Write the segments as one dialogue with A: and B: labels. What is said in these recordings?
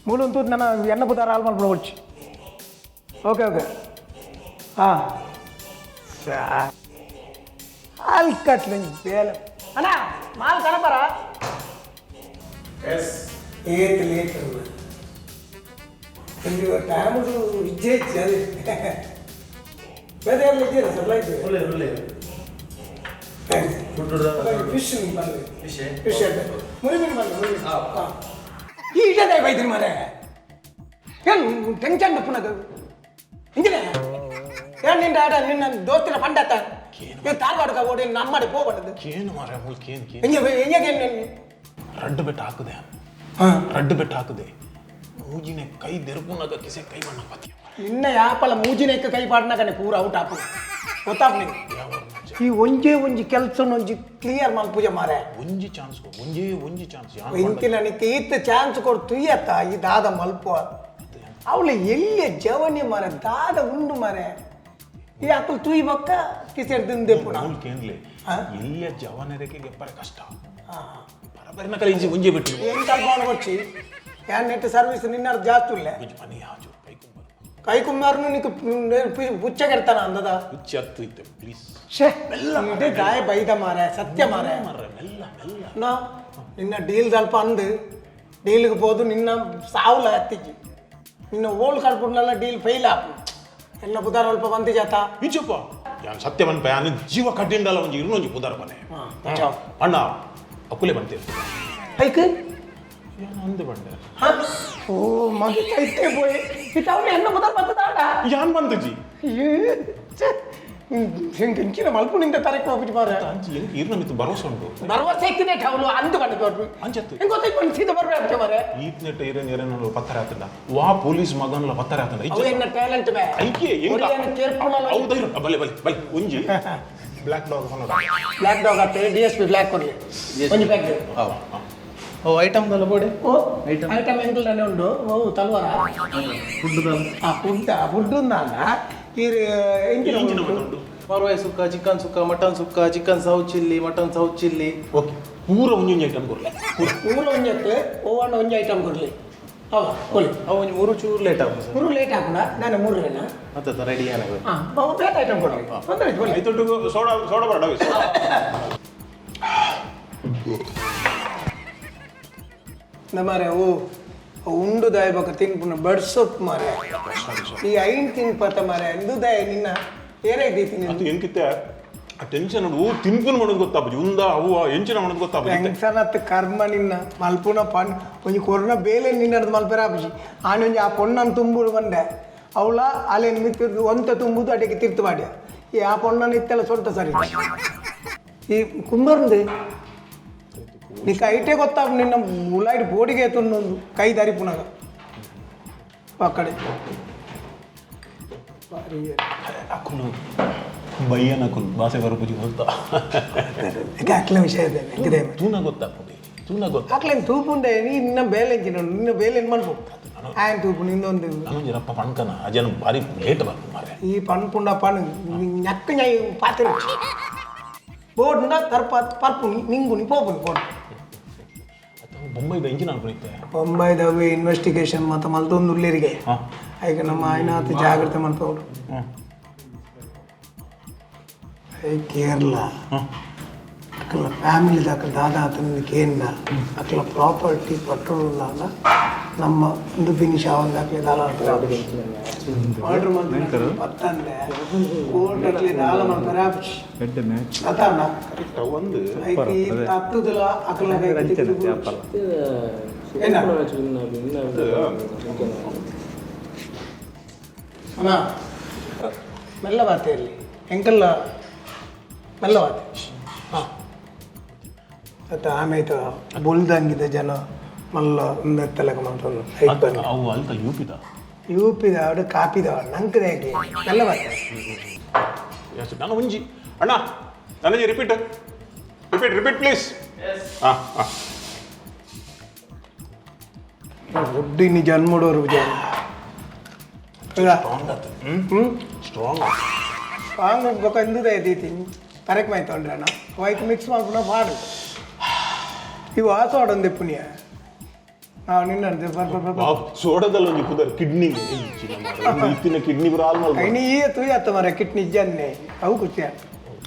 A: ಮೂಲಂತೂ ನನ್ನ ಎಣ್ಣೆ ಪುದಾರ ಹಾಳು ಮಾಡ್ಬಿಡೋಚ್ಚಿ ಓಕೆ ಓಕೆ ಹಾಂ ಹಾಲು ಕಟ್ಲಿ ಬೇಲೆ ಅಣ್ಣ ಮಾಲ್ ಕಣಬಾರ ಏತ್ ಲೇಟ್ ಟೈಮದು ಇಜ್ಜೆ ಇಚ್ಚಿ ಅದೇ ಬೇರೆ ಎಲ್ಲ ಇದೆಯಲ್ಲ ಸರ್ ಲೈಟ್ ಒಳ್ಳೆ ಫಿಶ್ ಬಂದು ಫಿಶ್ ಮುರಿ ಮೀನು ಬಂದು ಮುರಿ ಹಾಂ ಈ ಇಟ್ಟದೇ ಬೈದ್ರಿ ಮಾರೆ ಏನು ಟೆನ್ಷನ್ ಪುನಃ ಹಿಂಗೆ ಏನು ನಿನ್ನ ಆಡ ನಿನ್ನ ದೋಸ್ತಿನ ಪಂಡತ್ತ ನೀವು ತಾರ್ವಾಡ್ಕ ಓಡಿ ನಮ್ಮಡಿ ಹೋಗ್ಬಾರ್ದು
B: ಏನು ಮಾರ ಮುಲ್ಕೇನು
A: ಹೆಂಗೆ
B: ರಡ್ಡು ಬೆಟ್ಟ ಹಾಕದೆ ಹಾಂ ರಡ್ಡು ಬೆಟ್ಟ ಹಾಕದೆ ಮೂಜಿನ ಕೈ ದೆರುಪುನಾಗ ಕಿಸೆ ಕೈ ಬಣ್ಣ ಪತ್ಯ
A: ನಿನ್ನ ಯಾಪಲ್ಲ ಮೂಜಿನೇಕ ಕೈ ಪಾಡ್ನಾಗನೆ ಪೂರ ಔಟ್ ಹಾಕು ಗೊತ್ತಾಪ್ ನೀವು ಈ ಒಂಜಿ ಕೆಲಸ ಒಂಜಿ ಕ್ಲಿಯರ್ ಮಾಡಿ ಪೂಜೆ ಮಾರೆ
B: ಒಂಜಿ ಚಾನ್ಸ್ ಒಂಜಿ ಚಾನ್ಸ್
A: ಇಂತಿನ ನಿಕ್ಕೆ ಈತ ಚಾನ್ಸ್ ಕೊಡ್ತು ಅತ್ತ ಈ ದಾದ ಮಲ್ಪ ಅವಳ ಎಲ್ಲಿ ಜವನಿ ಮಾರೆ ದಾದ ಉಂಡು ಮಾರೆ ಈ ಆಕಲ್ ತುಯಿ ಬಕ್ಕ ಕಿಸೆಡ್ದಿಂದೆ ಪುನಃ
B: ಕೇನ್ಲೆ ಎಲ್ಲಿಯ ಜವನರಿಗೆ ಗೆಪ್ಪರೆ ಕಷ್ಟ ಬರಬರಿನ ಕಲೆ ಇಂಜಿ ಒಂಜಿ ಬಿಟ್ಟು
A: ಎಂತ వచ్చి ಯಾನ್ ನೆಟ್ ಸರ್ವಿಸ್ ನಿನ್ನ ಜಾಸ್ತಿ ಇಲ್ಲ
B: ಮನಿ ಹಾಜು
A: ಕೈ ಕುಂಬಾರನು ನೀಕು ಪುಚ್ಚ ಕೆಡ್ತಾನ ಅಂದದ
B: ಪುಚ್ಚ ಹತ್ತು ಇತ್ತು ಪ್ಲೀಸ್
A: ಇದೇ ಗಾಯ ಬೈದ ಮಾರೆ ಸತ್ಯ ಮಾರೆ ನಾ ನಿನ್ನ ಡೀಲ್ ಸ್ವಲ್ಪ ಅಂದು ಡೀಲ್ಗೆ ಹೋದು ನಿನ್ನ ಸಾವುಲ ಹತ್ತಿಜಿ ನಿನ್ನ ಓಲ್ಡ್ ಕಳ್ಬಿಡ್ನಲ್ಲ ಡೀಲ್ ಫೈಲ್ ಆಪು ಎಲ್ಲ ಬುಧಾರ ಅಲ್ಪ ಬಂದಿ ಜಾತ
B: ಇಚ್ಚಪ್ಪ ಯಾನ್ ಸತ್ಯ ಬನ್ಪ ಯಾನ್ ಜೀವ ಕಡ್ಡಿಂಡಲ್ಲ ಒಂಜಿ ಇನ್ನೊಂಜಿ ಬುಧಾರ ಬನೆ ಅಣ್ಣ ಅಕ್ಕುಲೆ ಬಂತೇವೆ
A: ಐಕೆ
B: ಅಂದು ಬಂಡೆ
A: ಓ ಮಗೆ ಕೈತೆ போய் ಇತವನೆ ಎನ್ನ ಬುಧಾರ ಬತ್ತದಾಡ
B: ಯಾನ್ ಬಂದಜಿ
A: ಹೆಂಗಿನ ಮಲ್ಪು ನಿಂದ ತರಕ್ಕೆ ಹೋಗ್ಬಿಟ್ಟು ಮಾರ
B: ಅಂಚಿ ಇರ್ನ ಮಿತ್ತು ಭರವಸೆ ಉಂಟು
A: ಭರವಸೆ ಇಕ್ಕಿದೆ ಅವಳು ಅಂದು ಬಂದು ಕೊಟ್ರು
B: ಅಂಚತ್ತು
A: ಹೆಂಗ್ ಗೊತ್ತಾಯ್ತು ಬಂದು ಸೀದಾ ಬರ್ಬೇಕು ಮಾರೆ
B: ಈತ್ನೆಟ್ಟ ಇರೇನು ಪತ್ತರ ಆತದ ವಾ ಪೊಲೀಸ್ ಮಗನಲ್ಲ ಪತ್ತರ ಆತದ
A: ಅವ ಎನ್ನ ಟ್ಯಾಲೆಂಟ್ ಬೇ
B: ಐಕೆ ಹೌದೈರು ಬಲೆ ಬಲೆ ಬಲೆ ಒಂಜಿ ಬ್ಲಾಕ್ ಡಾಗ್ ಫೋನ್
A: ಬ್ಲಾಕ್ ಡಾಗ್ ಆತ ಡಿಎಸ್ಪಿ ಬ್ಲಾಕ್ ಕೊಡ್ಲಿ ಒಂಜಿ ಪ್ಯಾಕ್
C: ಓ ಐಟಮ್ ದಲ್ಲ ಬೋಡೆ
A: ಓ ಐಟಮ್ ಎಂಗ್ಲನೇ ಉಂಡು ಓ ತಲ್ವಾರ ಫುಡ್ ಉಂದಾಂಡ ಇದು ಎಂಚಿನ ಉಂಟು
C: ಮರ್ವಾಯಿ ಸುಕ್ಕ ಚಿಕನ್ ಸೌತ್ ಚಿಲ್ಲಿ ಮಟನ್ ಸೌತ್ ಚಿಲ್ಲಿ
B: ಓಕೆ ಪೂರ ಒಂಜಿ ಐಟಮ್ ಕೊಡ್ಲಿ
A: ಪೂರ ಒಂಜತ್ತು ಓವಣ್ಣ ಒಂಜಿ ಐಟಮ್ ಕೊಡ್ಲಿ ಹೌದಾ ಕೊಡ್ಲಿ
C: ಅವು ಒಂಜಿ ಮೂರು ಚೂರು ಲೇಟ್ ಆಗ
A: ಮೂರು ಲೇಟ್ ಹಾಕೋಣ ನಾನು ಮೂರು ರೇನ
C: ಮತ್ತೆ ರೆಡಿ ಏನಾಗ
A: ಹಾಂ ಬೇರೆ ಐಟಮ್ ಕೊಡ್ಲಿ ತೊಂದರೆ ಕೊಡ್ಲಿ
B: ಐತೊಟ್ಟು ಸೋಡಾ ಬರಡ
A: ಮಾರೆ ಓ ಉಂಡು ದಾಯ ಬಕ ತಿನ್ಪುನ ಬಡ್ಸೊಪ್ ಮಾರೆ ಈ ಐನ್ ತಿನ್ಪತ್ತ ಮಾರೆ ಎಂದು ದಾಯ ನಿನ್ನ ಏರೈತಿ
B: ಅದು ಎಂಕಿತ್ತೆ ಆ ಟೆನ್ಷನ್ ನೋಡು ತಿನ್ಪುನ್ ಮಾಡೋದು ಗೊತ್ತಾಪಜಿ ಉಂದ ಅವು ಎಂಚಿನ ಮಾಡೋದು ಗೊತ್ತಾಪಜಿ
A: ಟೆನ್ಷನ್ ಕರ್ಮ ನಿನ್ನ ಮಲ್ಪುನ ಪಣ್ ಒಂಜಿ ಕೊರೋನಾ ಬೇಲೆ ನಿನ್ನದು ಮಲ್ಪೆರ ಆಪಜಿ ಆನೊಂಜಿ ಆ ಪೊಣ್ಣನ್ನು ತುಂಬುಡು ಬಂದೆ ಅವಳ ಅಲೆ ಮಿತ್ತು ಒಂತ ತುಂಬುದು ಅಡಿಗೆ ತಿರ್ತು ಮಾಡಿ ಈ ಆ ಪೊಣ್ಣನ್ನು ಇತ್ತೆಲ್ಲ ಸೊಡ್ತ ಸರಿ ಈ ಕುಂಬರ್ಂದು ನೀಕು ಐಟೇ ಗೊತ್ತಾಗ ನಿನ್ನ ಮುಲಾಯ್ಡು ಬೋಡಿಗೆ ಎತ್ತೊಂದೊಂದು ಕೈ ದಾರಿ ಪುನಗ ಅಕ್ಕಡೆ
B: ಅಕ್ಕುಲು ಬಯ್ಯನ ಅಕ್ಕುಲು ಭಾಷೆ ಬರಪುಜಿ ಗೊತ್ತಾ
A: ಅಕ್ಲ ವಿಷಯ ಇದೆ
B: ತೂನ ಗೊತ್ತಾಪುಡಿ ತೂನ ಗೊತ್ತ
A: ಅಕ್ಲೇನು ತೂಪುಂಡೆ ನೀ ನಿನ್ನ ಬೇಲೆ ನಿನ್ನ ಬೇಲೆ ಏನು ಮಾಡ್ಬೇಕು ಆಯ್ತು ತೂಪು ನಿಂದೊಂದು
B: ನನಂಜಿರಪ್ಪ ಪಣ್ಕನ ಅಜನ ಭಾರಿ ಲೇಟ್ ಬರ್ತು ಮಾರೆ
A: ಈ ಪಣ್ ಪುಂಡ ಪಣ್ ñàkk ñay ಪಾತ್ರ ಬೋಡ್ನ ತರ್ಪ ಪರ್ಪು ನಿಂಗು ನಿ ಪೋಪು ಬೋಡ್
B: ಬೊಂಬೈದ ಎಂಜಿನ ಅನ್ಕೊಂಡಿದ್ದೆ
A: ಬೊಂಬೈದವೆ ಇನ್ವೆಸ್ಟಿಗೇಷನ್ ಮತ್ತು ಮಲ್ತೊಂದು ಉಳ್ಳೇರಿಗೆ ಈಗ ನಮ್ಮ ಆಯ್ನಾತಿ ಜಾಗ್ರತೆ ಮಾಡ್ತವ್ರು ಕೇರಳ ಅಕ್ಕಲ ಫ್ಯಾಮಿಲಿ ಅಕ್ಕಲ ದಾದ ಆತನಿಗೆ ಏನಿಲ್ಲ ಅಕ್ಕಲ ಪ್ರಾಪರ್ಟಿ ಪಟ್ಟಣ ನಮ್ಮ ಒಂದು ಫಿನಿಶ್ ಆವಾಗ ಅಕ್ಕಲೆ ದಾಲ ಆರ್ಡರ್ ಮಾಡ್ತಾರೆ ಪತ್ತಂದೆ ಕೋರ್ಟ್ ಅಕ್ಕಲೆ ದಾಲ ಮಾಡ್ತಾರೆ ಅತಣ್ಣ
B: ಒಂದು
A: ಐತಿ ತತ್ತುದಲ ಅಕ್ಕಲ ಏನ ಅಣ್ಣ ಮೆಲ್ಲ ಬಾತೆ ಇರಲಿ ಎಂಕಲ್ಲ ಮೆಲ್ಲ ಬಾತೆ ಹಾಂ ಮತ್ತು ಆಮೇಲೆ ಬೊಳ್ದಂಗಿದೆ ಜನ ಮಲ್ಲ ಮೆತ್ತಲಕ ಮಾಡ್ಕೊಂಡು
B: ಅವು ಅಲ್ಕ
A: ಯೂಪಿದ ಅವಡು ಕಾಪಿದ ನಂಕದ ಯಾಕೆ ಮೆಲ್ಲ ಬಾತೆ
B: ನಾನು ಒಂಜಿ ಅಣ್ಣ ನನಗೆ ರಿಪೀಟ್ ಪ್ಲೀಸ್ ಹಾಂ ಹಾಂ
A: ಫುಡ್ ಇನ್ನು ಜನ್ಮಡೋರು ವಿಜಯ
B: ಸ್ಟ್ರಾಂಗ್
A: ಸ್ಟ್ರಾಂಗ್ ಬೇಕಾ ಎಂದುದೇ ಐತಿ ಕರೆಕ್ಟ್ ಮಾಯ್ತು ತೊಂದ್ರೆ ಅಣ್ಣ ವೈಕ್ ಮಿಕ್ಸ್ ಮಾಡ್ಕೊಂಡು ಪಾಡು ಇವು ಆಸೋಡೊಂದೆ ಪುಣ್ಯ ನಿನ್ನಂತೆ ಬರ್ಬ
B: ಸೋಡದಲ್ಲಿ ಒಂದು ಕುದರ್ ಕಿಡ್ನಿ ಇತ್ತಿನ ಕಿಡ್ನಿ ಬರಾಲ್
A: ಕೈನಿ ತುಯ್ ಅತ್ತ ಮರ ಕಿಡ್ನಿ ಜನ್ನೆ ಅವು ಕುಚ್ಯ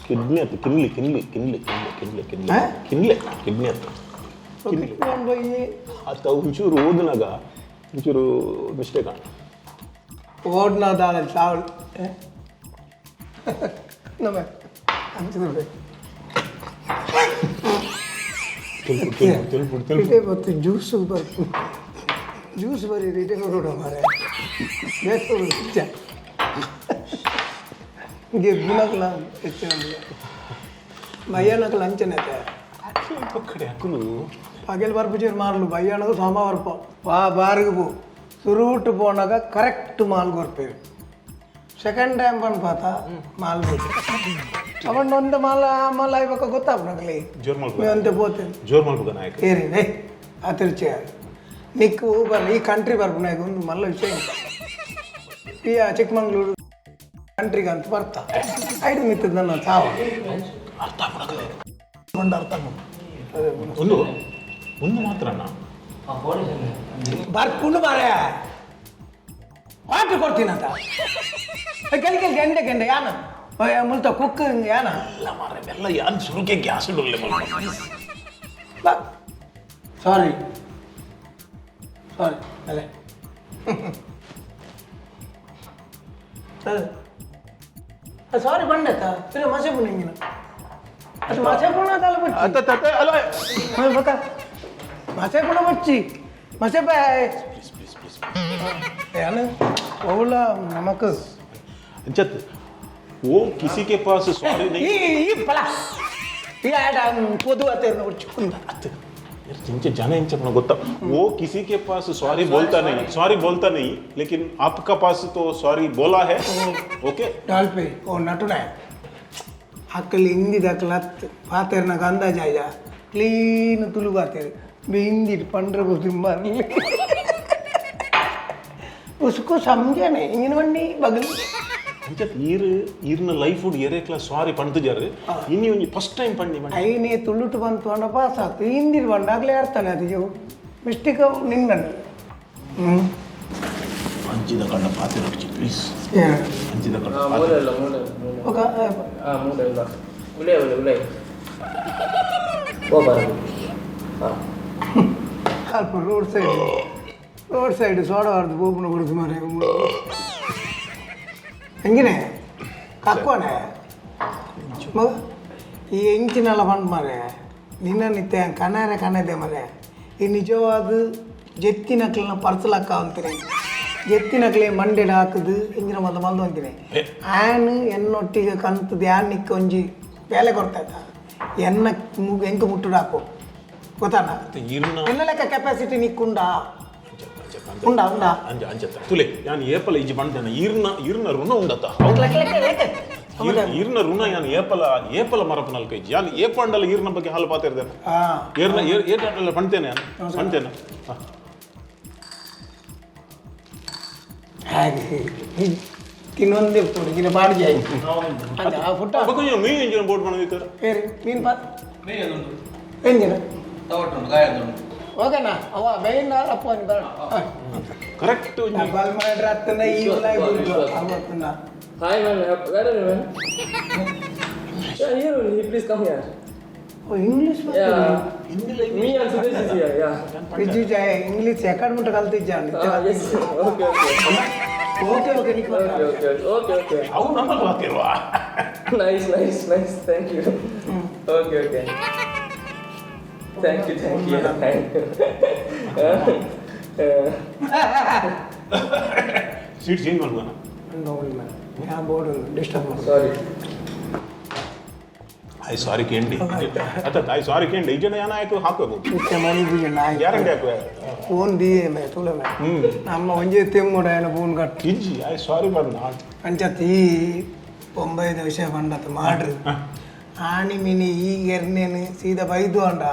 B: ಕಿಡ್ನಿ ಅತ್ತ ಕಿನ್ಲಿ ಕಿನ್ಲಿ ಕಿನ್ಲಿ ಕಿನ್ಲಿ ಕಿನ್ಲಿ ಕಿನ್ಲಿ ಕಿನ್ಲಿ ಕಿಡ್ನಿ ಅತ್ತ ಅತ್ತ ಒಂಚೂರು ಓದಿನಾಗ ಒಂಚೂರು ಮಿಸ್ಟೇಕ್ ಆಣ
A: ಓಡ್ನಾದಾಳ ಸಾವಲ್ ನಮ್ಮ ಅಂತಿದ್ರೆ ಇದೇ ಗೊತ್ತು ಜ್ಯೂಸು ಬರ್ತು ಜ್ಯೂಸ್ ಬರೀ ಇದೇ ಬರೋಣ ಮಾರೆ ಬೇಸರು ನಿಜ ಗೆಬ್ಬುನಕ್ಲ ಹೆಚ್ಚಿನ ಭಯ್ಯನಕ್ಲ ಅಂಚನೈತೆ പകൽ പറപ്പിച്ചൊരു മാറുള്ളൂ പയ്യാണത് സോമ പറപ്പോ വാ ബാറുക്ക് പോ സുറൂട്ട് പോണക കറക്റ്റ് മാൽ ಕೊರ್ಪೇವೆ ಸೆಕೆಂಡ್ ಟೈಮ್ ಬಂದು ಪಾತ ಮಾಲ್ ಬೇಕು ಅವನ್ ಒಂದು ಮಾಲ ಇವಾಗ ಗೊತ್ತಾಗ್ನಗಲಿ ಅಂತ పోతే
B: ಜೋರ್ ಮಾಡ್ಬೋದ ನಾಯಕ
A: ಏರಿದೆ ಆತಿರ್ಚೆ ನಿಕ್ಕು ಬರ್ಲಿ ಈ ಕಂಟ್ರಿ ಬರ್ಬನಾಗ ಒಂದು ಮಲ್ಲ ವಿಷಯ ಈ ಚಿಕ್ಕಮಂಗ್ಳೂರು ಕಂಟ್ರಿಗೆ ಅಂತ ಬರ್ತಾ ಐದು ಮಿತ್ತದ ನನ್ನ ಸಾವು
B: ಅರ್ಥ ಮಾಡಕಲೆ ಅರ್ಥ ಒಂದು ಒಂದು ಮಾತ್ರನ
A: ಬರ್ಕೊಂಡು ಬಾರೆ ವಾಟರ್ ಕೊಡ್ತೀನಿ ಅಂತ ಕಲಿ ಗಂಟೆ ಗಂಟೆ ಯಾನ ಮುಲ್ತ ಕುಕ್ ಯಾನ
B: ಎಲ್ಲ ಮಾರೆ ಎಲ್ಲ ಯಾನ್ ಸುರುಕೆ ಗ್ಯಾಸ್ ಇಡೋಲ್ಲ
A: ಸಾರಿ ಸಾರಿ ಅಲ್ಲೇ ಸಾರಿ ಬಂಡತ ತಿರು ಮಸೆ ಬುಣಿಂಗಿನ ಅದು ಮಸೆ ಬುಣ ತಾಲ ಬಚ್ಚಿ
B: ಅತ್ತ ಅಲ್ಲ
A: ಬಕ ಮಸೆ ಬುಣ ಬಚ್ಚಿ ಮಸೆ ಬೈ यार ओला नमक
B: अंचत वो किसी के पास सॉरी नहीं
A: ये पला ये आया पोदु आते हैं और चुकंदा
B: यार जिनके जाने इंच अपना गोता वो किसी के पास सॉरी बोलता नहीं लेकिन आपका पास तो सॉरी बोला है ओके
A: डाल पे और नटुना है अकल हिंदी दकलत पाते ना गंदा जाएगा क्लीन तुलु बाते बे हिंदी पंद्रह को दिन मार उसको समझे नहीं इंगनवन्नी बगल
B: अंचत ಈರ್ನ ಲೈಫ್ ಫುಡ್ ಏರೆ ಕ್ಲಾಸ್ ಸಾರಿ ಪಂಡ್ತಿದ್ದಾರೆ ಇನ್ನಿ ಒಂಜಿ ಫಸ್ಟ್ ಟೈಮ್ ಪಂಡಿ
A: ಐನೇ ತುಳುಟು ಬಂತು ಅಣ್ಣ ಪಾಸ್ ಆತು ಹಿಂದಿರು ಬಂದಾಗಲೇ ಆಡ್ತಾನೆ ಅದು ಜೋ ಮಿಸ್ಟೇಕ್ ನಿಂಗಣ್ಣ
B: ಅಂಚಿದ ಕಣ್ಣ ಪಾತ್ರೆ ರಕ್ಷಿ ಪ್ಲೀಸ್ ಅಂಚಿದ ಕಣ್ಣ
A: ఒక ಅಲ್ಪ ರೋಡ್ ಸೈಡ್ ಸೋಡ ಹೊಡೆದು ಬೋಪನ ಕೊಡ್ತು ಮಾರೆ ಹೆಂಗಿನೇ ಕಕ್ಕೋನೆ ಮಗ ಈ ಹೆಂಚಿನೆಲ್ಲ ಬಂದು ಮಾರೆ ನಿನ್ನ ನಿತ್ಯ ಕಣ್ಣದೆ ಮರೆ ಈ ನಿಜವಾದ ಜೆತ್ತಿನಕ್ಲನ್ನ ಪರ್ಸಲಕ್ಕ ಅಂತೀನಿ ಜೆತ್ತಿನಕ್ಲೆ ಮಂಡೆಡ ಹಾಕುದು ಇಂಜಿನ ಮೊದಲು ಮಲ್ದು ಅಂತೀನಿ ಆ್ಯನ್ ಎನ್ನೊಟ್ಟಿಗೆ ಕಂತದ್ದು ಯಾನ್ ನಿಕ್ಕ ಒಂಜಿ ಬೇಲೆ ಕೊಡ್ತಾಯ್ತ ಎನ್ನ ಹೆಂಕ ಮುಟ್ಟುಡು ಹಾಕು ಗೊತ್ತಾನ ಎಲ್ಲ ಲೆಕ್ಕ ಕೆಪಾಸಿಟಿ ನಿಕ್ಕುಂಡಾ ಉಂಡಾ ಉಂಡಾ
B: ಅಂಜತ್ತ ತುಲೆ ಯಾನ್ ಏಪಲ ಇಜಿ ಬಂದೇನ ಈರ್ನ ಋಣ ಉಂಡತ ಈರ್ನ ಋಣ ಯಾನ್ ಏಪಲ ಮರಪನಲ್ ಕೈಜಿ ಯಾನ್ ಏಪಂಡಲ ಈರ್ನ ಬಗ್ಗೆ ಹಾಲು ಪಾತಿರ್ದೇನೆ ಏರ್ನ ಏಟಲ್ಲ ಪಂತೇನೆ ಪಂತೇನೆ
A: ಹಾಗೆ ಇನ್ನೊಂದೇ ಹುಡುಗಿನ ಬಾಡಿಗೆ ಆಯ್ತು ಫುಟ್ಟ
B: ಕೊಂಚ ಮೀನು ಎಂಜಿನ ಬೋಟ್ ಮಾಡೋದಿತ್ತು
A: ಏರಿ ಮೀನು ಪಾತ್ ಎಂಜಿನ ಓಕೆನಾ ಅವ ಮೇನ್ ಅಪ್ಪ ಬೇಡ
B: ಕರೆಕ್ಟ್
A: ಕಾಲ್ ಮಾಡ್ರೆ ಹತ್ತನ ಈ ಉಲಾಯಿ ಬಿಡ್ತು ಅವತ್ತನ್ನ
D: Hi man, where are you man? Yeah, here only. Please come here.
A: ಓ English
D: Yeah. Me and Sudesh is here. Yeah.
A: Biju ಜಾಯ ಇಂಗ್ಲಿಷ್ ಯಾಕಡೆ ಮುಟ್ಟ ಕಲ್ತಿದ್ದ
D: Yes. Okay.
A: ಓಕೆ ಓಕೆ ನಿಕ್ಕ
D: Okay.
B: ಅವು ನಮ್ಮಲ್ಲಿ ಮಾತಿರುವ
D: Nice. Thank you. Okay. Thank you.
B: Seat change ಮಾಡ್ಬೋಣ
A: ನೋಡಿ ಮ್ಯಾಮ್ ಯಾ ಬೋರ್ಡ್ ಡಿಸ್ಟರ್ಬ್ ಮಾಡಿ
D: Sorry.
B: ಆಯ್ ಸಾರಿ ಕೇಂಡಿ ಆಯ್ ಸಾರಿ ಕೇಂಡಿ ಈ ಜನ ಏನಾಯ್ತು ಹಾಕೋದು
A: ಇತ್ತೆ ಮನಿ ಬಿಗೆ ನಾಯಿ
B: ಗ್ಯಾರಂಟಿ ಹಾಕುವ
A: ಫೋನ್ ದಿಯೆ ಮೇ ತುಲೆ ಮೇ ನಮ್ಮ ಒಂಜೆ ತೆಮ್ಮುಡ ಏನ ಫೋನ್ ಕಟ್
B: ಇಜ್ಜಿ ಆಯ್ ಸಾರಿ ಬಂದ
A: ಅಂಚತಿ ಒಂಬೈದು ವಿಷಯ ಬಂಡತ್ ಮಾಡ್ರಿ ಆಣಿ ಮಿನಿ ಈಗ ಎರ್ನೇನು ಸೀದಾ ಬೈದು ಅಂಡ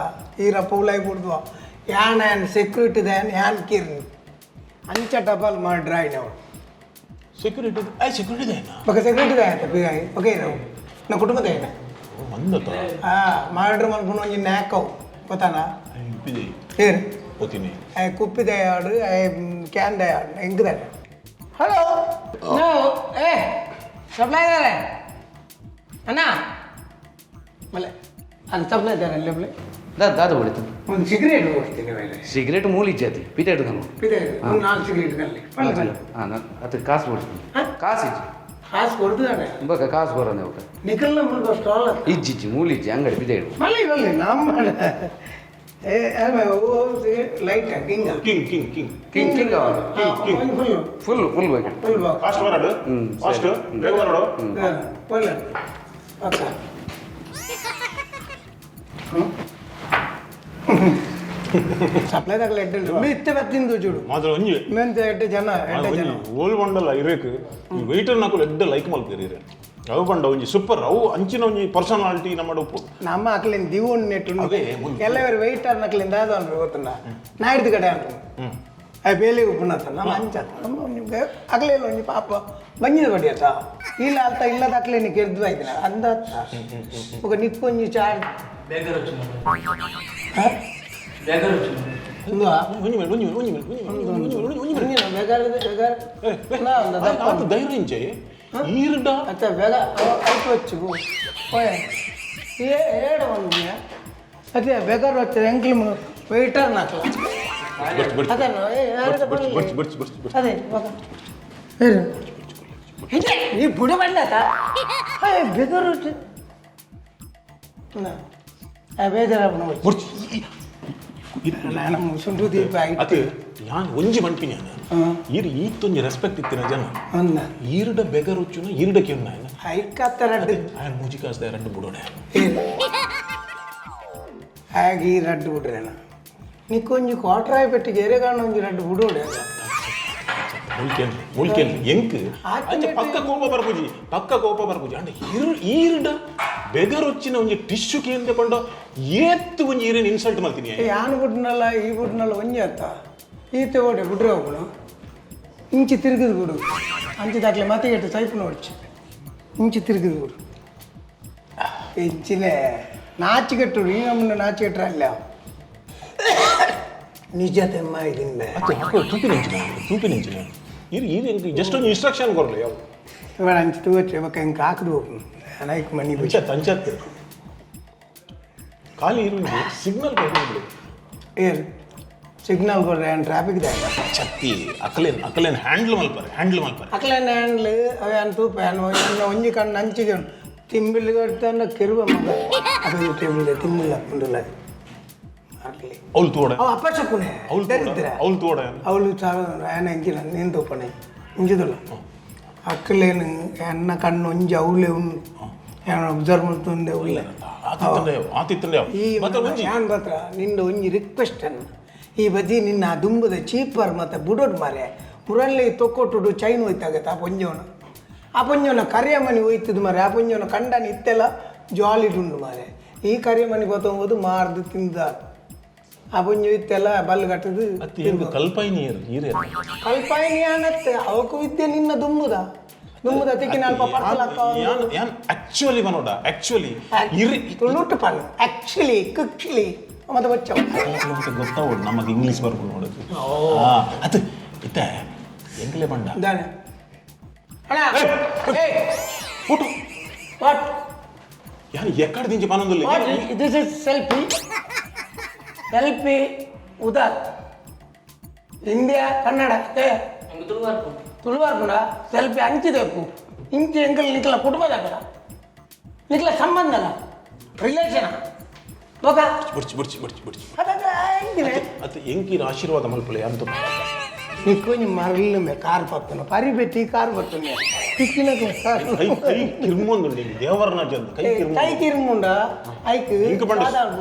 A: ಈರಪ್ಪ ಉಲಾಯಿ ಬಿಡ್ದು ಯಾನ್ ಸೆಕ್ಯೂರಿಟಿ ದೇನ್ ಯಾನ್ ಕಿರ್ನಿ ಅಂಚ ಡಬಲ್ ಮಾಡ್ರಿ ಆಯ್ ನಾವು
B: ಸೆಕ್ಯೂರಿಟಿ ದೇನಾ
A: ಬಕ ಸೆಕ್ಯೂರಿಟಿ ದೇ ಆಯ್ತು ಬಿಗ ಓಕೆ ನಾವು ನಮ್ಮ ಕುಟುಂಬದ ಏನ
B: ಮಂದತ
A: ಮಾಡ್ರಿ ಮನ್ಕೊಂಡು ಒಂಜಿ ನ್ಯಾಕವು ಗೊತ್ತಾನ ಏರು
B: పోతిని
A: కుప్పి తయాడు క్యాన్ తయాడు ఎంకుదాడు హలో ఏ సప్లై అన్నా మళ్ళీ అది సప్లై లేపులే
E: దాదా ಹೊಡಿತು
A: ಒಂದು ಸಿಗರೇಟ್ ಕೊಡ್ತೀನಿ ಮೇಲೆ
E: ಸಿಗರೇಟ್ ಮೂಲ ಇಜ್ಜತಿ ಪಿತ ಇಟ್ಕೊಂಡು
A: ನಾಲ್ಕು ಸಿಗರೇಟ್ ಕಲ್ಲಿ
E: ಅದು ಕಾಸು ಕೊಡ್ತೀನಿ ಕಾಸು ಇಜ್ಜಿ
A: ಕಾಸು ಕೊಡ್ತದಾನೆ
E: ಬಕ ಕಾಸು ಬರೋದೆ ಅವಕ್ಕೆ
A: ನಿಖಲ್ನ ಮುಳುಗೋ ಸ್ಟಾಲ್
E: ಇಜ್ಜಿಜ್ಜಿ ಮೂಲ ಇಜ್ಜಿ ಅಂಗಡಿ ಪಿತ ಇಡು
A: ಮళ్ళీ ಇರಲಿ ನಮ್ಮ light king
B: king king king
E: king king full full ಬೇಕು
A: ಫುಲ್
B: ఫాస్ట్ వరాడు ఫాస్ట్ ಬೇಗ వరాడు
A: ಫುಲ್ ಓಕೆ ಸಪ್ಲೈ ತಗಲ ಎಡ್ಡು ಇತ್ತೆ ಬತ್ತಿಂದು ಚೂಡು
B: ಮಾತ್ರ ಒಂಜಿ
A: ಮೆಂತ ಎಡ್ಡೆ ಜನ
B: ಓಲ್ ಬಂಡಲ್ಲ ಇರೇಕ್ ಈ ವೆಯ್ಟರ್ ನಾಕು ಎಡ್ಡೆ ಲೈಕ್ ಮಲ್ಪೇರಿ ಅವು ಬಂಡ ಒಂಜಿ ಸೂಪರ್ ಅವು ಅಂಚಿನ ಒಂಜಿ ಪರ್ಸನಾಲಿಟಿ ನಮ್ಮ ಉಪ್ಪು
A: ನಮ್ಮ ಅಕ್ಲಿಂದ ದಿವನ್ ನೆಟ್ಟು ಕೆಲವರು ವೆಯ್ಟರ್ ನಕ್ಲಿಂದ ಅದು ಅನ್ರಿ ಗೊತ್ತುಂಡ ನಾಡಿದ ಕಡೆ ಅನ್ರಿ ಅవి ಬೇಲಿ ಉಪ್ಪುನತ್ತ ನಮ್ಮ ಅಂಚ ನಮ್ಮ ಅಕ್ಲೆ ಒಂಜಿ ಪಾಪ ಬಂಜಿದ ಬಡಿ ಅತ್ತ ಇಲ್ಲ ಅಲ್ತ ಇಲ್ಲದ ಅಕ್ಲೆ ನೀ ಕೆರ್ದು ಆಯ್ತಿನ ಅಂದ ఒక ನಿಕ್ಕೊಂಜಿ ಚಾರ್
D: ಬೇಗರ್
B: ధైర్యించే ఈరుడ
A: అచ్చా వేగ అయిపోవచ్చు ఏడ ఉంది అదే బెగర్ వచ్చేది ఎంకిల్ వెయిటర్ నాకు అదే అదే ఈ బుడ పడ్డాక బెగర్ వచ్చి ಬೇಜಾರಾಗ್ಬಿಡ ನಾನು ಮುಸುಂಡು ದೀಪ
B: ಅದು ನಾನು ಒಂಜಿ ಮನ್ಪಿನ ಈರು ಈತ್ತೊಂಜಿ ರೆಸ್ಪೆಕ್ಟ್ ಇತ್ತಿನ ಜನ
A: ಅಂದ
B: ಈರುಡ ಬೆಗರುಚ್ಚುನ ಈರುಡಕ್ಕೆ ಉನ್ನ
A: ಐಕತ್ತರಡ್ಡು
B: ఆయన ಮೂಜಿ ಕಾಸ್ದ ಎರಡು ಬುಡೋಣೆ
A: ಹಾಗೆ ಈ ರಡ್ಡು ಬಿಡ್ರೇನ ನೀಕೊಂಜಿ ಕ್ವಾರ್ಟರ್ పెట్టి జేరేగాన ಒಂಜಿ ರಡ್ಡು ಬಿಡೋಡೆ
B: ಮುಲ್ಕೆನ್ಲಿ ಎಂಕ್ ಅಂಚ ಪಕ್ಕ ಕೋಪ ಬರ್ಪುಜಿ ಅಂಡ ಈರುಡ ಬೆಗರೊಚ್ಚಿನ ಒಂಜಿ ಟಿಶ್ಯೂ ಕೇಂದ್ರ ಪಂಡ ಏತ್ತು ಒಂಜಿ ಈರೇನು ಇನ್ಸಲ್ಟ್ ಮಾಡ್ತೀನಿ
A: ಯಾನು ಬಿಡ್ನಲ್ಲ ಈ ಬಿಡ್ನಲ್ಲ ಒಂಜಿ ಅತ್ತ ಈತೆ ಓಡೆ ಬಿಡ್ರೆ ಹೋಗ್ನು ಇಂಚಿ ತಿರುಗಿದು ಬಿಡು ಅಂಚಿ ದಾಟ್ಲೆ ಮತ್ತೆ ಎಟ್ಟು ಸೈಪು ನೋಡ್ಚಿ ಇಂಚಿ ತಿರುಗಿದು ಬಿಡು ಇಂಚಿನೇ ನಾಚಿಕೆಟ್ಟು ಈ ನಮ್ಮನ್ನ ನಾಚಿಕೆಟ್ರ ಅಲ್ಲ ನಿಜ ತೆಮ್ಮ ಇದೀನಿ
B: ತೂಪಿನಿಂಚಿನ ಇದು ಜಸ್ಟ್ ಒಂದು ಇನ್ಸ್ಟ್ರಕ್ಷನ್ ಕೊರಲಿ ಯಾವ
A: ಇವಾಗ ಅಂಚಿ ತೂಚಿ ಇವಾಗ ಹಿಂಗೆ ಹಾಕಿದು ನನಗೆ ಮನಿ
B: ತಂಚತ್ತೆ ಖಾಲಿ ಇರುವುದು ಸಿಗ್ನಲ್ ಕೊಡ್ಲಿ
A: ಏನು ಸಿಗ್ನಲ್ ಕೊಡ್ರೆ ಏನು ಟ್ರಾಫಿಕ್ ಇದೆ
B: ಛತ್ತಿ ಅಕಲೇನ್ ಹ್ಯಾಂಡ್ಲ್ ಮಲ್ಪರೆ
A: ಅಕಲೇನ್ ಹ್ಯಾಂಡ್ಲ್ ಅವೆ ಅನ್ ತೂಪ ಒಂಜಿ ಕಣ್ಣು ಅಂಚಿಗೆ ತಿಂಬಿಲ್ ಕಟ್ತಾನ ಕೆರುವ ಮಗ ಅದು ಟೇಬಲ್ ತಿಂಬಿಲ್ಲ ಉಂಡಲ್ಲ ಆಗಲಿ
B: ಅವಳು ತೋಡ
A: ಅವ ಅಪಶಕುನೆ
B: ಅವಳು ತೋಡ
A: ಅವಳು ఆయన ఎంకిన నేను తోపనే ఇంచుదల అక్కలేను అన్న కన్ను ಒಂಜಿ ಅವಳೆ ಉಂಡು ಏನು ಅಬ್ಸರ್ವ್ ಮಾಡ್తుండే ಉಳ್ಳೆ ಯಾನ್ ಬತ್ರ ನಿಂದ ಒಂಜಿ ರಿಕ್ವೆಸ್ಟ್ ಅನ್ನ ಈ ಬದಿ ನಿನ್ನ ದುಂಬದ ಚೀಪರ್ ಮತ್ತೆ ಬುಡೋಡ್ ಮಾರೆ ಮುರಳ್ಳಿ ತೊಕ್ಕೊಟ್ಟು ಚೈನ್ ಹೋಯ್ತಾಗತ್ತೆ ಆ ಪೊಂಜವನ ಕರಿಯ ಮನೆ ಹೋಯ್ತದ ಮಾರೆ ಆ ಪೊಂಜವನ ಕಂಡನ ಇತ್ತೆಲ್ಲ ಜಾಲಿಡುಂಡು ಮಾರೆ ಈ ಕರಿಯ ಮನೆ ಗೊತ್ತಂಬೋದು ಮಾರ್ದು ತಿಂದ ಆ ಪೊಂಜ ಇತ್ತೆಲ್ಲ ಬಲ್ಲು ಕಟ್ಟದು
B: ಕಲ್ಪಾಯಿನಿ
A: ಅನ್ನತ್ತೆ ಅವಕ್ಕೂ ವಿದ್ಯೆ ನಿನ್ನ ದುಂಬುದ ತಿಕ್ಕಿನ ಅಲ್ಪ
B: ಆಕ್ಚುಲಿ ಬನೋಡ ಆಕ್ಚುಲಿ
A: ತುಳುಟು ಪನ್ ಆಕ್ಚುಲಿ ಕುಕ್ಚುಲಿ ಮತ್ತೆ ಬಚ್ಚ
B: ಗೊತ್ತಾವೋಡು ನಮಗೆ ಇಂಗ್ಲೀಷ್ ಬರ್ಕೊಂಡು ನೋಡೋದು ಅದು ಇತ್ತ ಎಂಗ್ಲೇ ಬಂಡ
A: ದಾನೆ ಅಣ್ಣ ಫೋಟೋ ವಾಟ್
B: ಯಾರು ಎಕ್ಕಡ ದಿಂಚಿ ಪನೊಂದುಲ್ಲ
A: ದಿಸ್ ಇಸ್ ಸೆಲ್ಫಿ ಉದಾರ್ ಇಂಡಿಯಾ ಕನ್ನಡ ತುಳುವಾರ್ಪುಂಡ ಸೆಲ್ಫಿ ಅಂಚಿದೆಪ್ಪು ಇಂಚಿ ಎಂಕಲ್ ನಿಕ್ಲ ಕುಟುಂಬದ ನಿಕ್ಲ ಸಂಬಂಧನ ರಿಲೇಷನ್ ಓಕ
B: ಬಡ್ಚಿ ಅದು ಎಂಕಿನ ಆಶೀರ್ವಾದ ಮಲ್ಪಲೆ ಅಂತ
A: ನಿಕ್ಕೊಂಜಿ ಮರಳು ಕಾರ್ ಬರ್ತನ ಪರಿ ಬೆಟ್ಟಿ ಕಾರ್ ಬರ್ತನೆ ತಿಕ್ಕಿನ
B: ಕೈ ಕಿರ್ಮೊಂದುಂಡು ದೇವರನ ಜಂದ
A: ಕೈ ಕಿರ್ಮುಂಡ ಐಕ್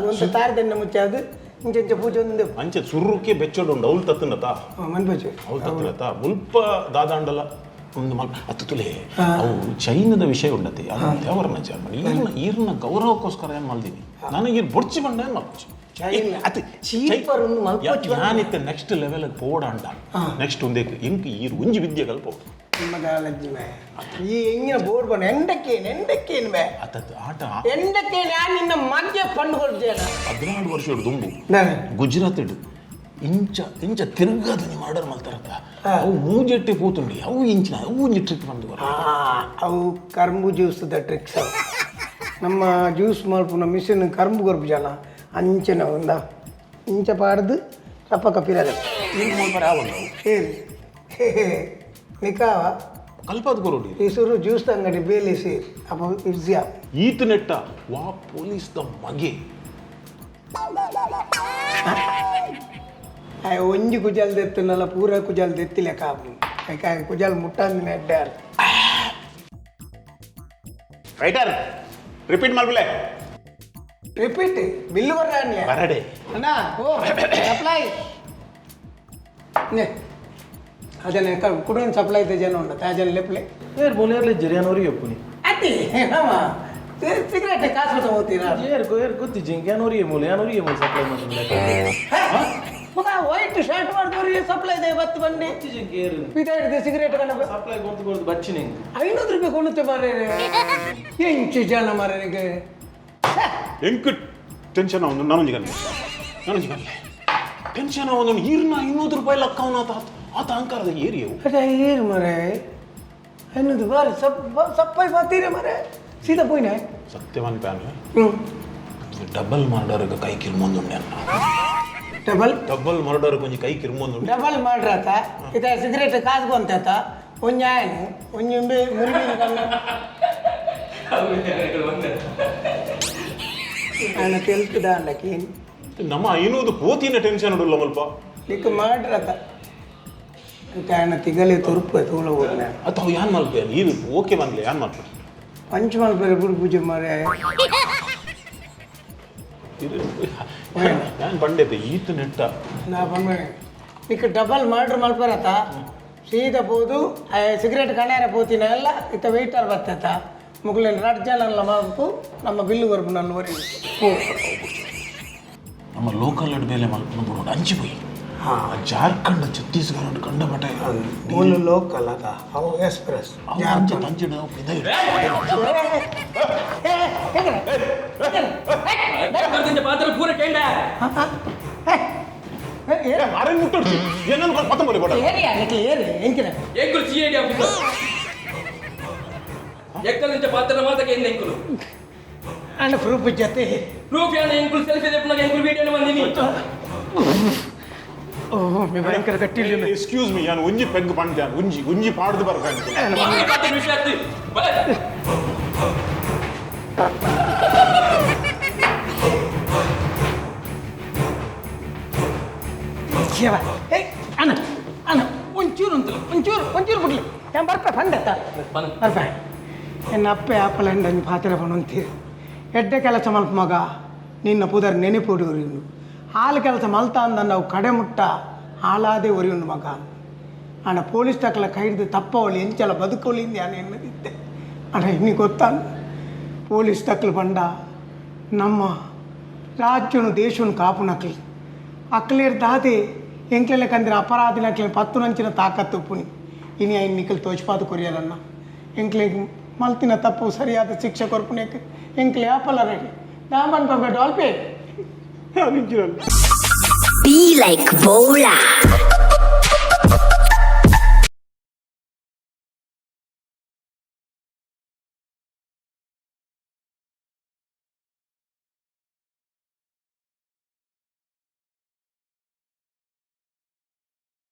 A: ಒಂದು ತಾರದೆನ್ನ ಮುಚ್ಚಾದು ಇಂಚೆ ಪೂಜೆ ಒಂದು
B: ಅಂಚೆ ಸುರ್ರುಕ್ಕೆ ಬೆಚ್ಚೋಡುಂಡು ಅವಳು ತತ್ತನತ
A: ಮನ್ಪಚ್ಚು
B: ಅವಳು ತತ್ತನತ ಮುಲ್ಪ ದಾದಾಂಡಲ ಒಂದು ಮಲ್ ಹತ್ತು ತುಲೆ ಅವು ಚೈನದ ವಿಷಯ ಉಂಡತಿ ಅದು ದೇವರನ ಜರ್ಮನಿ ಈರ್ನ ಗೌರವಕ್ಕೋಸ್ಕರ ಏನು ಮಲ್ದೀನಿ ನನಗೆ ಈರು ಬೊಡ್ಚಿ ಬಂಡ ಏನು ಮಲ್ಪಚ್ಚು ഞാനിത്തെ നെക്സ്റ്റ് ലെവലിൽ പോടാണ്ട നെക്സ്റ്റ് ഒന്നേക്ക് എനിക്ക് ഈ ಒಂಜಿ ವಿದ್ಯೆ ಕಲ್ಪೋಡು
A: ಈ ಎಂಗಿನ ಬೋರ್ಡ್ ಬಂದು ಎಂಡಕ್ಕೇನು ಬೇ
B: ಅತ್ತದ್ದು ಆಟ
A: ಎಂಡಕ್ಕೇನು ನಿನ್ನ ಮಧ್ಯ ಪಂಡು ಕೊಡ್ತೇನೆ
B: 14 ವರ್ಷ ದುಂಬು ಗುಜರಾತ್ ಇಡು ಇಂಚ ತಿರುಗದು ನೀವು ಆರ್ಡರ್ ಮಾಡ್ತಾರತ್ತ ಅವು ಮೂಜೆಟ್ಟಿ ಕೂತುಂಡಿ ಅವು ಇಂಚಿನ ಅವು ಒಂಜಿ ಟ್ರಿಕ್ ಬಂದು
A: ಅವು ಕರ್ಬು ಜ್ಯೂಸ್ದ ಟ್ರಿಕ್ಸ್ ಅವು ನಮ್ಮ ಜ್ಯೂಸ್ ಮಲ್ಪುನ ಮಿಷಿನ್ ಕರ್ಬು ಗೊರ್ಬು ಜನ ಅಂಚೆನ ಒಂದ ಇಂಚ ಪಾಡ್ದು ಸಪ್ಪ ಕಪ್ಪಿರದ
B: ಏನು ಮಾಡ್ಬಾರ ಆವಲ್ಲ
A: ಸೇರಿ ನಿಕಾವ
B: ಕಲ್ಪದ ಕೊರೋಡಿ
A: ಹೆಸರು ಜ್ಯೂಸ್ ಅಂಗಡಿ ಬೇಲಿ ಸೇರಿ ಅಪ್ಪ ಇರ್ಜಿಯಾ
B: ಈತ ನೆಟ್ಟ ವಾ ಪೊಲೀಸ್ದ ಮಗೆ
A: ಒಂಜಿ ಕುಜಲ್ ದೆತ್ತನಲ್ಲ ಪೂರ ಕುಜಲ್ ದೆತ್ತಿಲೆ ಕಾಪು ಯಾಕೆ ಕುಜಲ್ ಮುಟ್ಟಂದಿನ ಎಡ್ಡಾರು
B: ರೈಟರ್ ರಿಪೀಟ್ ಮಾಡ್ಬಿಲೆ
A: ರಿಪೀಟ್ ಬಿಲ್ಲು ಬರ್ರಾನ್ಯ
B: ಬರಡೆ
A: ಅಣ್ಣ ಓ ಸಪ್ಲೈ ನೆ ಅದನ್ನೇ ಕುಡಿನ ಸಪ್ಲೈ ಇದೆ ಜನ ಉಂಡ ತಾಜನ್ ಲೆಪ್ಲೆ
C: ಏರ್ ಬೋಲೇರ್ಲೆ ಜರಿಯಾನವ್ರಿಗೆ ಒಪ್ಪುನಿ
A: ಅತಿ ನಮ್ಮ ಸಿಗರೇಟ್ ಕಾಸು ತಗೋತೀರಾ
C: ಏರ್ ಗೊತ್ತಿ ಜಿಂಕ್ಯಾನವ್ರಿಗೆ ಮೂಲ ಯಾನವ್ರಿಗೆ ಮೂಲ ಸಪ್ಲೈ ಮಾಡ್ತಾರೆ
A: ಮಗ ವೈಟ್ ಶರ್ಟ್ ಮಾಡಿದವ್ರಿಗೆ ಸಪ್ಲೈ ಇದೆ ಇವತ್ತು ಬಂಡಿ
C: ಜಿಂಕ್ ಏರ್
A: ಪಿತಾಡಿದೆ ಸಿಗರೇಟ್ ಕಣ್ಣ
C: ಸಪ್ಲೈ ಗೊಂತು ಬಚ್ಚಿ ನಿಂಗೆ
A: 500 ರೂಪಾಯಿ ಕೊಡುತ್ತೆ ಮಾರೇನೆ ಎಂಚು ಜನ ಮಾರೇನಿಗೆ
B: ಎಂಕು ಟೆನ್ಷನ್ ಅವನು ನನಗೆ ಟೆನ್ಷನ್ ಅವನು ಈರ್ನ 500 ರೂಪಾಯಿ ಲಕ್ಕವನ ಆತ ಅಹಂಕಾರದ ಏರಿಯವು
A: ಅದೇ ಏನು ಮರೆ ಅನ್ನೋದು ಬಾರಿ ಸಪ್ಪೈ ಬಾತೀರಿ ಮರೆ ಸೀದಾ ಪೋಯ್ನ
B: ಸತ್ಯವಾನ್ ಪ್ಯಾನ್ ಡಬಲ್ ಮರ್ಡರ್ಗೆ ಕೈ ಕಿರ್ಮೊಂದುಂಡೆ ಡಬಲ್ ಮರ್ಡರ್ ಕೊಂಚ ಕೈ ಕಿರ್ಮೊಂದುಂಡೆ
A: ಡಬಲ್ ಮಾಡ್ರಾತ ಇದ ಸಿಗರೇಟ್ ಕಾಸು ಬಂತಾತ ಒಂಜ ಆಯ್ನು ಒಂಜೊಂಬೆ ಮುರುಗಿನ ಕಣ್ಣು ನಾನು ತೆಲ್ತದ ಅಂಡಕ್ಕೆ
B: ನಮ್ಮ 500 ಪೋತಿನ ಟೆನ್ಷನ್ ಉಡಲ್ಲ ಮಲ್ಪ
A: ಲಿಕ್ಕ ಮಾಡ್ರತ ಕಾರಣ ತಿಗಲೆ ತುರುಪು ತೂಳ ಹೋಗ್ಲ
B: ಅಥವಾ ಯಾನ್ ಮಲ್ಪೆ ಇದು ಓಕೆ ಬಂದ್ಲೆ ಯಾನ್ ಮಲ್ಪೆ
A: ಪಂಚಮಾಲ್ ಬೇರೆ ಬಿಡು ಪೂಜೆ ಮಾರೆ
B: ಯಾನ್ ಬಂಡೈತೆ ಈತ ನೆಟ್ಟ
A: ನಾ ಬಂದ ಲಿಕ್ಕ ಡಬಲ್ ಮಾಡ್ರ್ ಮಲ್ಪರತ ಸೀದಾ ಪೋದು ಸಿಗರೇಟ್ ಕಣ್ಯಾರ ಪೋತಿನ ಎಲ್ಲ ಇತ್ತ ವೆಯ್ಟರ್ ಬರ್ತೈತ ಮುಗ್ಲಿನ ರಡ್ಜನಲ್ಲ ಮಾಡ್ಕು ನಮ್ಮ ಬಿಲ್ಲು ಬರ್ಬು ನಲ್ಲುವರಿ
B: ನಮ್ಮ ಲೋಕಲ್ ಅಡ್ಬೇಲೆ ಮಲ್ಕೊಂಡು ಅಂಚಿ ಹೋಯಿ ಜಾರ್ಖಂಡ್ ಛತ್ತೀಸ್ಗಢ ಕಂಡ ಮಠ
A: ಮೂಲ ಲೋಕಲ್ ಅದ ಅವು ಎಕ್ಸ್ಪ್ರೆಸ್
D: ಪಾತ್ರ ಪೂರ ಕೇಂಡ ಎಂಕುಲು ಸಿಐಡಿ ಆಫೀಸರ್ ಎಕ್ಕಲಿಂಚ ಪಾತ್ರ ಮಾತಕ್ಕೆ ಎಂದ ಎಂಕುಲು
A: ಅಂಡ್ ಪ್ರೂಫ್ ಜೊತೆ
D: ಪ್ರೂಫ್ ಯಾನ ಎಂಕುಲು ಸೆಲ್ಫಿ ತೆಪ್ಪನಾಗ ಎಂಕುಲು ವಿಡಿಯೋ ಬಂದಿನಿ
A: ಓಹ್ ಮೇ ಭಯಂಕರ ಗಟ್ಟಿಲ್ಲ
B: ಎಕ್ಸ್ಕ್ಯೂಸ್ ಮೀ ಯಾನು ಒಂಜಿ ಪೆಗ್ ಪಂಡ್ಯ ಒಂಜಿ ಪಾಡ್ದು ಬರ್ಕಾಂತ
D: ವಿಷಯ ಆಯ್ತು
A: ಅಣ್ಣ ಅಣ್ಣ ಒಂಚೂರು ಅಂತಲ್ಲ ಒಂಚೂರು ಬಿಡ್ಲಿ ഞാൻ ಬರ್ಪೆ ಪಂಡೆತ್ತ ಬರ್ಪೆ ಎನ್ನ ಅಪ್ಪೆ ಆಪಲ ಎಂಡಂಜಿ ಪಾತ್ರೆ ಪಣಂತೀರಿ ಎಡ್ಡೆ ಕೆಲಸ ಮಲ್ಪ ಮಗ ನಿನ್ನ ಪುದರ್ ನೆನೆಪುಡಿ ಉರಿಯುಂಡು ಹಾಲು ಕೆಲಸ ಮಲ್ತ ಅಂದ ನಾವು ಕಡೆ ಮುಟ್ಟ ಹಾಳಾದೆ ಒರಿಯುಂಡು ಮಗ ಅಣ್ಣ ಪೊಲೀಸ್ ತಕ್ಕಲ ಕೈಡ್ದು ತಪ್ಪವಳಿ ಎಂಚಲ ಬದುಕೋಳಿಂದ ನಾನು ಎನ್ನದಿದ್ದೆ ಅಣ್ಣ ಇನ್ನಿ ಗೊತ್ತಾನ ಪೊಲೀಸ್ ತಕ್ಕಲು ಪಂಡ ನಮ್ಮ ರಾಜ್ಯನು ದೇಶನು ಕಾಪುನಕ್ಲಿ ಅಕ್ಲೇರ್ ದಾದೆ ಎಂಕ್ಲೆಲೆ ಕಂದಿನ ಅಪರಾಧಿನಕ್ಲೆ 10 ನಂಚಿನ ತಾಕತ್ತು ಉಪ್ಪುನಿ ಇನಿ ಐನ್ ನಿಖಲ್ ತೋಚ್ಪಾದು ಕೊರಿಯರನ್ನ ಎಂಕ್ಲೆ ಮಲ್ತಿನ ತಪ್ಪು ಸರಿಯಾದ ಶಿಕ್ಷೆ ಕೊರ್ಪುನೇಕೆ ಎಂಕ್ಲೆ ಆಪಲ ರೆಡಿ ನಾಮನ್ ಪಂಬೆ ಡಾಲ್ಪೆ
F: Be like Bolar.